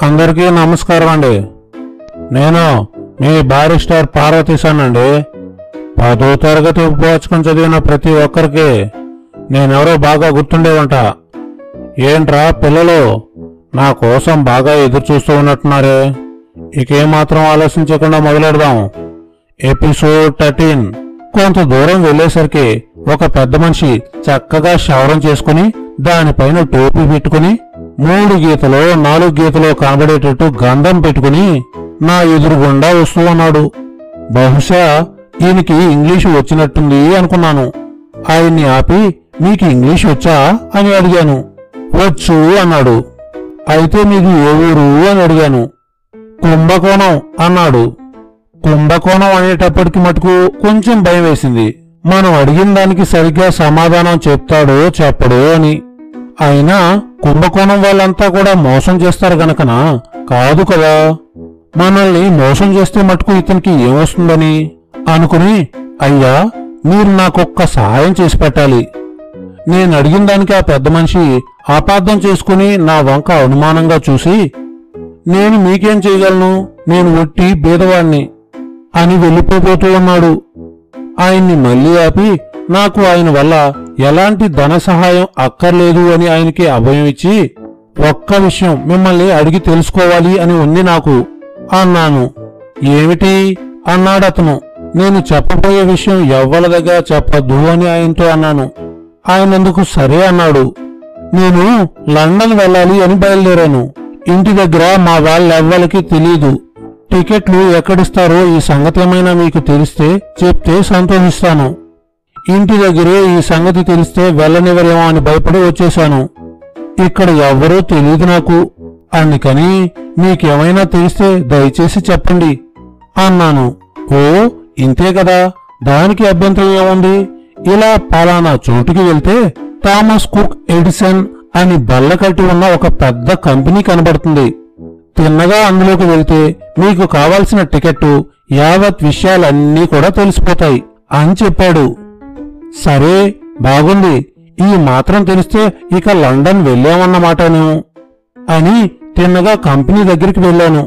అందరికీ నమస్కారం అండి. నేను మీ బారిస్టర్ పార్వతీశానండి. 10వ తరగతి ఉపవాచకం చదివిన ప్రతి ఒక్కరికి నేనెవరో బాగా గుర్తుండేవంట. ఏంట్రా పిల్లలు, నా కోసం బాగా ఎదురు చూస్తూ ఉన్నట్టున్నారే. ఇకేమాత్రం ఆలోచించకుండా మొదలెడదాం. ఎపిసోడ్ 13. కొంత దూరం వెళ్లేసరికి ఒక పెద్ద మనిషి చక్కగా క్షవరం చేసుకుని దానిపైన టోపీ పెట్టుకుని 3 గీతలో 4 గీతలో కనబడేటట్టు గంధం పెట్టుకుని నా ఎదురుగుండా వస్తూ ఉన్నాడు. బహుశా ఈయనకి ఇంగ్లీషు వచ్చినట్టుంది అనుకున్నాను. ఆయన్ని ఆపి, మీకు ఇంగ్లీష్ వచ్చా అని అడిగాను. వచ్చు అన్నాడు. అయితే మీది ఏ ఊరు అని అడిగాను. కుంభకోణం అన్నాడు. కుంభకోణం అనేటప్పటికి మటుకు కొంచెం భయం వేసింది. మనం అడిగిన దానికి సరిగ్గా సమాధానం చెప్తాడో చెప్పడో అని. అయినా కుంభకోణం వాళ్ళంతా కూడా మోసం చేస్తారు గనకనా? కాదు కదా. మనల్ని మోసం చేస్తే మటుకు ఇతనికి ఏమొస్తుందని అనుకుని, అయ్యా మీరు నాకొక్క సహాయం చేసి పెట్టాలి. నేను అడిగిన దానికి ఆ పెద్ద మనిషి అపార్థం చేసుకుని నా వంక అనుమానంగా చూసి, నేను మీకేం చేయగలను, నేను ఒట్టి బీదవాణ్ణి అని వెళ్ళిపోతూ ఉన్నాడు. ఆయన్ని మళ్లీ ఆపి, నాకు ఆయన వల్ల ఎలాంటి ధన సహాయం అక్కర్లేదు అని ఆయనకి అభయం ఇచ్చి, ఒక్క విషయం మిమ్మల్ని అడిగి తెలుసుకోవాలి అని ఉంది నాకు అన్నాను. ఏమిటి అన్నాడతను. నేను చెప్పబోయే విషయం ఎవ్వరి దగ్గర చెప్పద్దు అని ఆయనతో అన్నాను. ఆయనందుకు సరే అన్నాడు. నేను లండన్ వెళ్ళాలి అని బయలుదేరాను. ఇంటి దగ్గర మా వాళ్ళెవ్వరికి తెలీదు. టికెట్లు ఎక్కడిస్తారో ఈ సంగతి ఏమైనా మీకు తెలిస్తే చెప్తే సంతోషిస్తాను. ఇంటి దగ్గరే ఈ సంగతి తెలిస్తే వెళ్ళనివ్వరేమో అని భయపడి వచ్చేశాను. ఇక్కడ ఎవ్వరూ తెలీదు నాకు. అందుకని మీకేమైనా తెలిస్తే దయచేసి చెప్పండి అన్నాను. ఓ ఇంతే కదా, దానికి అభ్యంతరం ఏముంది. ఇలా పలానా చోటుకి వెళ్తే థామస్ కుక్ ఎడిసన్ అని బల్ల కట్టి ఉన్న ఒక పెద్ద కంపెనీ కనబడుతుంది. తిన్నగా అందులోకి వెళ్తే మీకు కావాల్సిన టికెట్టు యావత్ విషయాలన్నీ కూడా తెలిసిపోతాయి అని చెప్పాడు. సరే బాగుంది, ఈ మాత్రం తెలిస్తే ఇక లండన్ వెళ్ళామన్నమాటను అని తిన్నగా కంపెనీ దగ్గరికి వెళ్ళాను.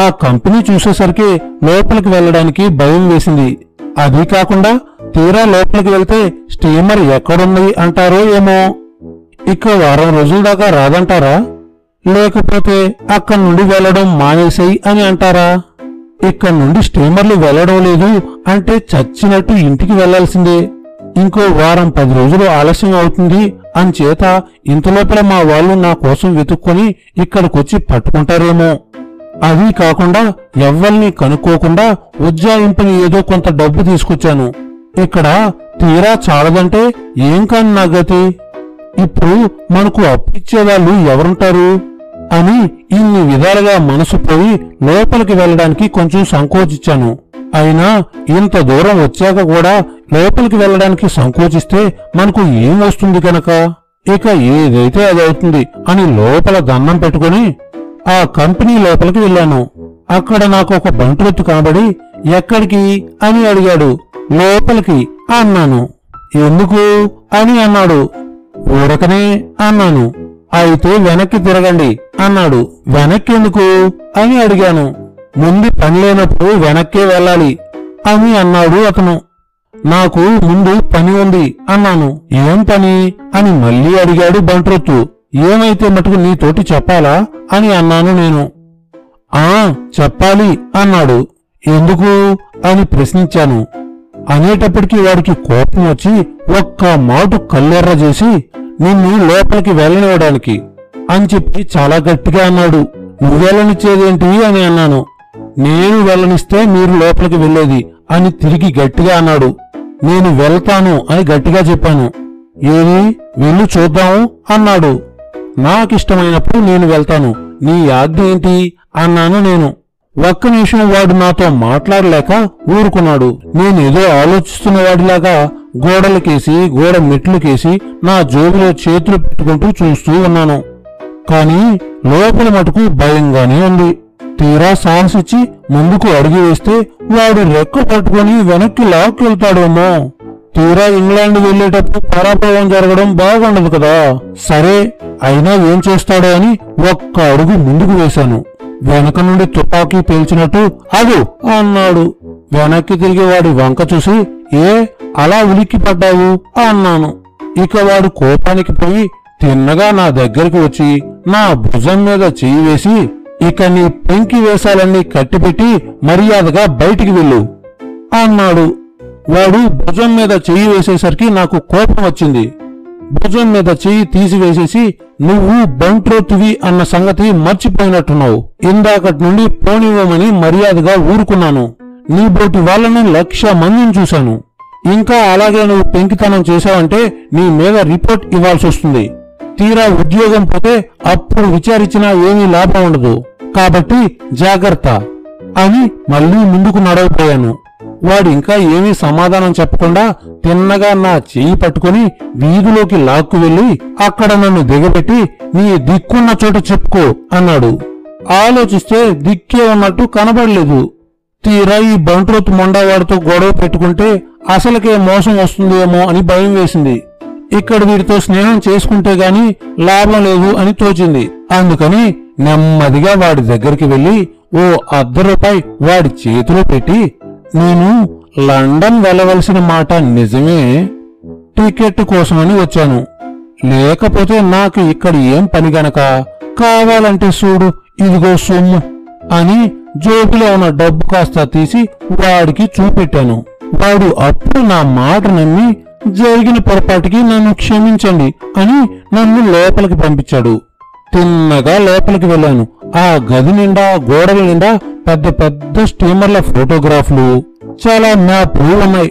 ఆ కంపెనీ చూసేసరికి లోపలికి వెళ్ళడానికి భయం వేసింది. అది కాకుండా తీరా లోపలికి వెళ్తే స్టీమర్ ఎక్కడుంది అంటారో ఏమో. ఇక వారం రోజుల దాకా రాదంటారా, లేకపోతే అక్కడి నుండి వెళ్లడం మానేసేయి అని అంటారా? ఇక్కడి నుండి స్టీమర్లు వెళ్లడం లేదు అంటే చచ్చినట్టు ఇంటికి వెళ్లాల్సిందే. ఇంకో వారం 10 రోజులు ఆలస్యం అవుతుంది అంచేత ఇంతలోపల మా వాళ్ళు నా కోసం వెతుక్కొని ఇక్కడికొచ్చి పట్టుకుంటారేమో. అది కాకుండా ఎవ్వల్ని కనుక్కోకుండా ఉజ్జాయింపుని ఏదో కొంత డబ్బు తీసుకొచ్చాను. ఇక్కడ తీరా చాలదంటే ఏం కాని నా గతి. ఇప్పుడు మనకు అప్పిచ్చేవాళ్ళు ఎవరుంటారు అని ఇన్ని విధాలుగా మనసు పోయి లోపలికి వెళ్ళడానికి కొంచెం సంకోచించాను. అయినా ఇంత దూరం వచ్చాక కూడా లోపలికి వెళ్ళడానికి సంకోచిస్తే మనకు ఏం వస్తుంది కనుక ఇక ఏదైతే అది అవుతుంది అని లోపల దండం పెట్టుకుని ఆ కంపెనీ లోపలికి వెళ్ళాను. అక్కడ నాకు ఒక బంట్రొత్తు కనబడి, ఎక్కడికి అని అడిగాడు. లోపలికి అన్నాను. ఎందుకు అని అన్నాడు. ఊరకనే అన్నాను. అయితే వెనక్కి తిరగండి అన్నాడు. వెనక్కి ఎందుకు అని అడిగాను. ముందు పని లేనప్పుడు వెనక్కే వెళ్ళాలి అని అన్నాడు అతను. నాకు ముందు పని ఉంది అన్నాను. ఏం పని అని మళ్లీ అడిగాడు బంట్రొత్తు. ఏమైతే మటుకు నీతోటి చెప్పాలా అని అన్నాను నేను. చెప్పాలి అన్నాడు. ఎందుకు అని ప్రశ్నించాను. అనేటప్పటికీ వాడికి కోపం వచ్చి ఒక్క మాటు కల్లెర్ర చేసి, నిన్ను లోపలికి వెళ్ళనివ్వడానికి అని చెప్పి చాలా గట్టిగా అన్నాడు. నువ్వు వెళ్ళనిచ్చేదేంటి అని అన్నాను. నేను వెళ్ళనిస్తే మీరు లోపలికి వెళ్ళేది అని తిరిగి గట్టిగా అన్నాడు. నేను వెళ్తాను అని గట్టిగా చెప్పాను. ఏది వెళ్ళు చూద్దాము అన్నాడు. నాకిష్టమైనప్పుడు నేను వెళ్తాను, నీ ఆజ్ఞ ఏంటి అన్నాను నేను. ఒక్క నిమిషం వాడు నాతో మాట్లాడలేక ఊరుకున్నాడు. నేనేదో ఆలోచిస్తున్న వాడిలాగా గోడలకేసి గోడ మెట్లుకేసి నా జోబులో చేతులు పెట్టుకుంటూ చూస్తూ ఉన్నాను. కాని లోపల మటుకు భయంగానే ఉంది. తీరా సాహసిచ్చి ముందుకు అడుగు వేస్తే వాడు రెక్క పట్టుకుని వెనక్కి లాక్కెళ్తాడేమో. తీరా ఇంగ్లాండ్ వెళ్లేటప్పుడు పరాభవం జరగడం బాగుండదు కదా. సరే అయినా ఏం చేస్తాడో అని ఒక్క అడుగు ముందుకు వేశాను. వెనక నుండి తుపాకీ పేల్చినట్టు అగు అన్నాడు. వెనక్కి తిరిగి వాడి వంక చూసి ఏ అలా ఉలిక్కి పడ్డావు అన్నాను. ఇక వాడు కోపానికి పోయి తిన్నగా నా దగ్గరికి వచ్చి నా భుజం మీద చెయ్యి వేసి ఇక నీ పెంకి వేషాలన్నీ కట్టిపెట్టి మర్యాదగా బయటికి వెళ్ళు అన్నాడు. వాడు భుజం మీద చెయ్యి వేసేసరికి నాకు కోపం వచ్చింది. భుజం మీద చెయ్యి తీసివేసేసి నువ్వు బంట్రోతువి అన్న సంగతి మర్చిపోయినట్టున్నావు. ఇందాకటి నుండి పోనివ్వమని మర్యాదగా ఊరుకున్నాను. నీ బోటి వాళ్ళను 1,00,000 మందిని చూశాను. ఇంకా అలాగే నువ్వు పెంకితనం చేశావంటే నీ మీద రిపోర్ట్ ఇవ్వాల్సి వస్తుంది. తీరా ఉద్యోగం పోతే అప్పుడు విచారించినా ఏమీ లాభం ఉండదు. కాబట్టి జాగ్రత్త అని మళ్లీ ముందుకు నడవపోయాను. వాడు ఇంకా ఏమీ సమాధానం చెప్పకుండా తిన్నగా నా చెయ్యి పట్టుకుని వీధిలోకి లాక్కు వెళ్లి అక్కడ నన్ను దిగబెట్టి నీ దిక్కున్న చోట చెప్పుకో అన్నాడు. ఆలోచిస్తే దిక్కే ఉన్నట్టు కనబడలేదు. తీరా ఈ బంట్రోత్ మొండవాడితో గొడవ పెట్టుకుంటే అసలుకే మోసం వస్తుందేమో అని భయం వేసింది. ఇక్కడ వీడితో స్నేహం చేసుకుంటే గాని లాభం లేదు అని తోచింది. అందుకని నెమ్మదిగా వాడి దగ్గరికి వెళ్లి ఓ ₹1 వాడి చేతిలో పెట్టి నేను లండన్ వెళ్ళవలసిన మాట నిజమే, టికెట్ కోసమని వచ్చాను. లేకపోతే నాకు ఇక్కడ ఏం పని గనక, కావాలంటే చూడు ఇదిగో సొమ్ము అని జోబులో ఉన్న డబ్బు కాస్త తీసి వాడికి చూపెట్టాను. వాడు అప్పుడు నా మాట నమ్మి జరిగిన పొరపాటుకి నన్ను క్షమించండి అని నన్ను లోపలికి పంపించాడు. తిన్నగా లోపలికి వెళ్ళాను. ఆ గది నిండా గోడల నిండా పెద్ద పెద్ద స్టీమర్ల ఫోటోగ్రాఫ్లు, చాలా మ్యాప్లు ఉన్నాయి.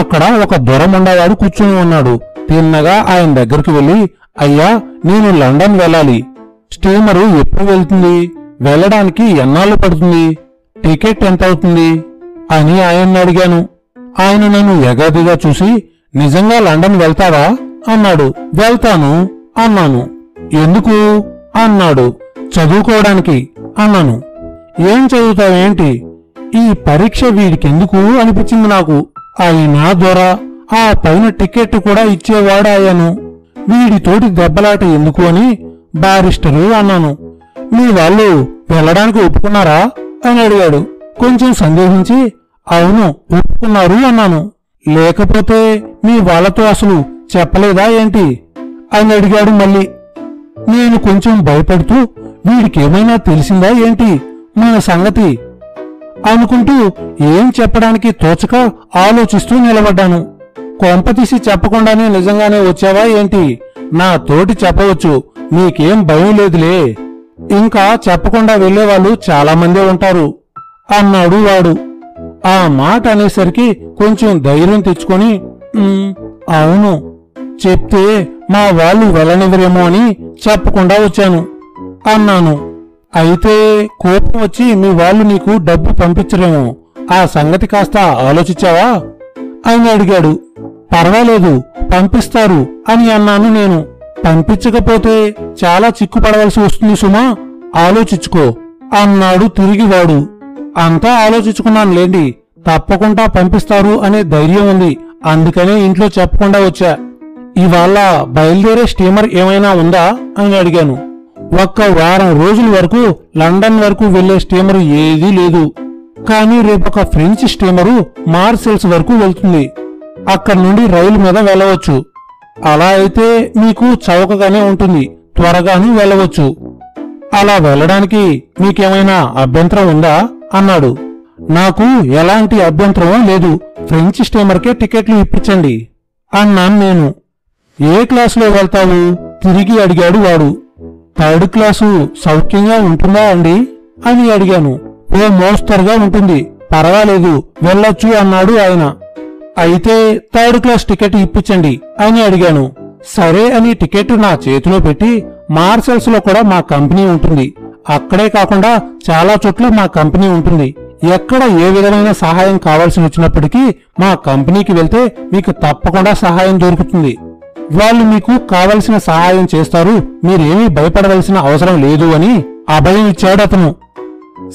అక్కడ ఒక దొరమండవాడు కూర్చుని ఉన్నాడు. తిన్నగా ఆయన దగ్గరికి వెళ్లి అయ్యా నేను లండన్ వెళ్ళాలి. స్టీమరు ఎప్పుడు వెళ్తుంది? వెళ్ళడానికి ఎన్నాళ్ళు పడుతుంది? టికెట్ ఎంత అవుతుంది అని ఆయన్ని అడిగాను. ఆయన నన్ను ఎగాదిగా చూసి నిజంగా లండన్ వెళ్తావా అన్నాడు. వెళ్తాను అన్నాను. ఎందుకు అన్నాడు. చదువుకోవడానికి అన్నాను. ఏం చదువుతావేంటి? ఈ పరీక్ష వీడికెందుకు అనిపించింది నాకు. అయినా దొర ఆ పైన టికెట్ కూడా ఇచ్చేవాడాయను. వీడితోటి దెబ్బలాట ఎందుకు అని బారిస్టరు అన్నాను. మీ వాళ్ళు వెళ్ళడానికి ఒప్పుకున్నారా అని అడిగాడు. కొంచెం సందేహించి అవును ఒప్పుకున్నారు అన్నాను. లేకపోతే మీ వాళ్ళతో అసలు చెప్పలేదా ఏంటి అని అడిగాడు మళ్ళీ. నేను కొంచెం భయపడుతూ వీడికేమైనా తెలిసిందా ఏంటి మన సంగతి అనుకుంటూ ఏం చెప్పడానికి తోచక ఆలోచిస్తూ నిలబడ్డాను. కొంపతీసి చెప్పకుండానే నిజంగానే వచ్చావా ఏంటి? నా తోటి చెప్పవచ్చు, నీకేం భయం లేదులే. ఇంకా చెప్పకుండా వెళ్లేవాళ్ళు చాలా మందే ఉంటారు అన్నాడు వాడు. ఆ మాట అనేసరికి కొంచెం ధైర్యం తెచ్చుకొని అవును చెప్తే మా వాళ్ళు వెళ్ళనివ్వరేమో అని చెప్పకుండా వచ్చాను అన్నాను. అయితే కోపం వచ్చి మీ వాళ్ళు నీకు డబ్బు పంపించరేమో, ఆ సంగతి కాస్త ఆలోచించావా అని అడిగాడు. పర్వాలేదు పంపిస్తారు అని అన్నాను నేను. పంపించకపోతే చాలా చిక్కుపడవలసి వస్తుంది సుమా, ఆలోచించుకో అన్నాడు తిరిగి వాడు. అంతా ఆలోచించుకున్నానులేండి, తప్పకుండా పంపిస్తారు అనే ధైర్యం ఉంది, అందుకనే ఇంట్లో చెప్పకుండా వచ్చా. ఇవాళ బయలుదేరే స్టీమర్ ఏమైనా ఉందా అని అడిగాను. 1 వారం రోజుల వరకు లండన్ వరకు వెళ్లే స్టీమరు ఏదీ లేదు. కానీ రేపొక ఫ్రెంచ్ స్టీమరు మార్సెల్స్ వరకు వెళ్తుంది. అక్కడి నుండి రైలు మీద వెళ్ళవచ్చు. అలా అయితే మీకు చౌకగానే ఉంటుంది, త్వరగానే వెళ్ళవచ్చు. అలా వెళ్ళడానికి మీకేమైనా అభ్యంతరం ఉందా అన్నాడు. నాకు ఎలాంటి అభ్యంతరం లేదు, ఫ్రెంచ్ స్టీమర్కే టికెట్లు ఇప్పించండి అన్నాను నేను. ఏ క్లాసులో వెళ్తావు తిరిగి అడిగాడు వాడు. 3rd క్లాసు సౌఖ్యంగా ఉంటుందా అండి అని అడిగాను. ఓ మోస్తరుగా ఉంటుంది, పర్వాలేదు వెళ్ళొచ్చు అన్నాడు ఆయన. అయితే 3rd క్లాస్ టికెట్ ఇప్పించండి అని అడిగాను. సరే అని టికెట్ నా చేతిలో పెట్టి మార్సెల్స్ లో కూడా మా కంపెనీ ఉంటుంది, అక్కడే కాకుండా చాలా చోట్ల మా కంపెనీ ఉంటుంది. ఎక్కడ ఏ విధమైన సహాయం కావాల్సి వచ్చినప్పటికీ మా కంపెనీకి వెళ్తే మీకు తప్పకుండా సహాయం దొరుకుతుంది. వాళ్ళు మీకు కావలసిన సహాయం చేస్తారు, మీరేమీ భయపడవలసిన అవసరం లేదు అని అభయం ఇచ్చాడు అతను.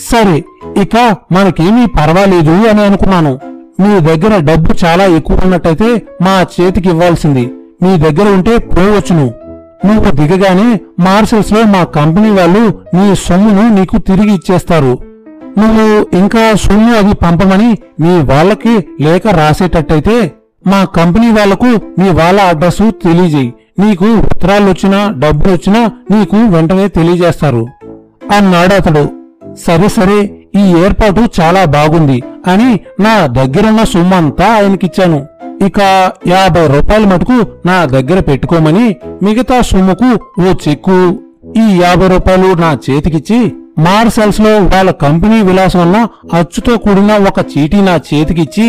సరే ఇక మనకేమీ పర్వాలేదు అని అనుకున్నాను. మీ దగ్గర డబ్బు చాలా ఎక్కువ ఉన్నట్టయితే మా చేతికి ఇవ్వాల్సింది, మీ దగ్గర ఉంటే పోవచ్చును. నువ్వు దిగగానే మార్షల్స్ లో మా కంపెనీ వాళ్ళు నీ సొమ్మును నీకు తిరిగి ఇచ్చేస్తారు. నువ్వు ఇంకా సొమ్ము అది పంపమని మీ వాళ్ళకి లేఖ రాసేటట్టయితే మా కంపెనీ వాళ్లకు మీ వాళ్ళ అడ్రస్ తెలియజేయి. నీకు ఉత్తరాలొచ్చినా డబ్బులొచ్చినా నీకు వెంటనే తెలియజేస్తారు అన్నాడు అతడు. సరే సరే, ఈ ఏర్పాటు చాలా బాగుంది అని నా దగ్గరున్న సొమ్మంతా ఆయనకిచ్చాను. ఇక 50 రూపాయలు మటుకు నా దగ్గర పెట్టుకోమని, మిగతా సొమ్ముకు ఓ చెక్కు, ఈ 50 రూపాయలు నా చేతికిచ్చి మార్షల్స్ లో వాళ్ళ కంపెనీ విలాసం అన్న అచ్చుతో కూడిన ఒక చీటీ నా చేతికిచ్చి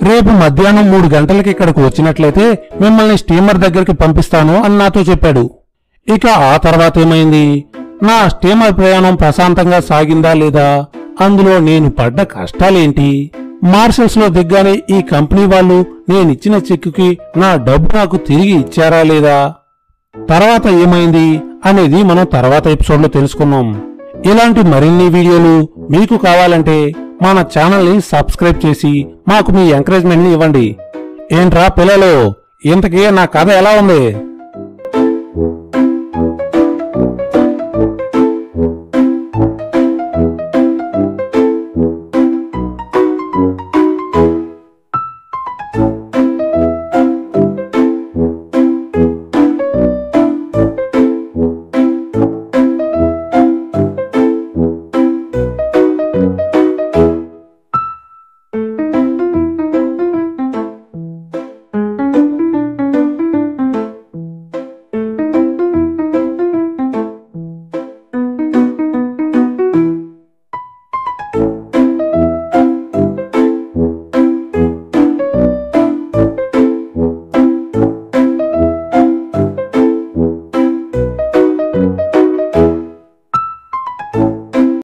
రేపు మధ్యాహ్నం 3 గంటలకి ఇక్కడికి వచ్చినట్లయితే మిమ్మల్ని స్టీమర్ దగ్గరికి పంపిస్తాను అని నాతో చెప్పాడు. ఇక ఆ తర్వాత ఏమైంది? నా స్టీమర్ ప్రయాణం ప్రశాంతంగా సాగిందా లేదా? అందులో నేను పడ్డ కష్టాలేంటి? మార్షల్స్ లో దిగ్గానే ఈ కంపెనీ వాళ్ళు నేనిచ్చిన చెక్కుకి నా డబ్బు నాకు తిరిగి ఇచ్చారా లేదా? తర్వాత ఏమైంది అనేది మనం తర్వాత ఎపిసోడ్లో తెలుసుకున్నాం. ఇలాంటి మరిన్ని వీడియోలు మీకు కావాలంటే మన ఛానల్ని సబ్స్క్రైబ్ చేసి మాకు మీ ఎంకరేజ్మెంట్ ని ఇవ్వండి. ఏంట్రా పిల్లలు, ఇంతకీ నా కథ ఎలా ఉంది?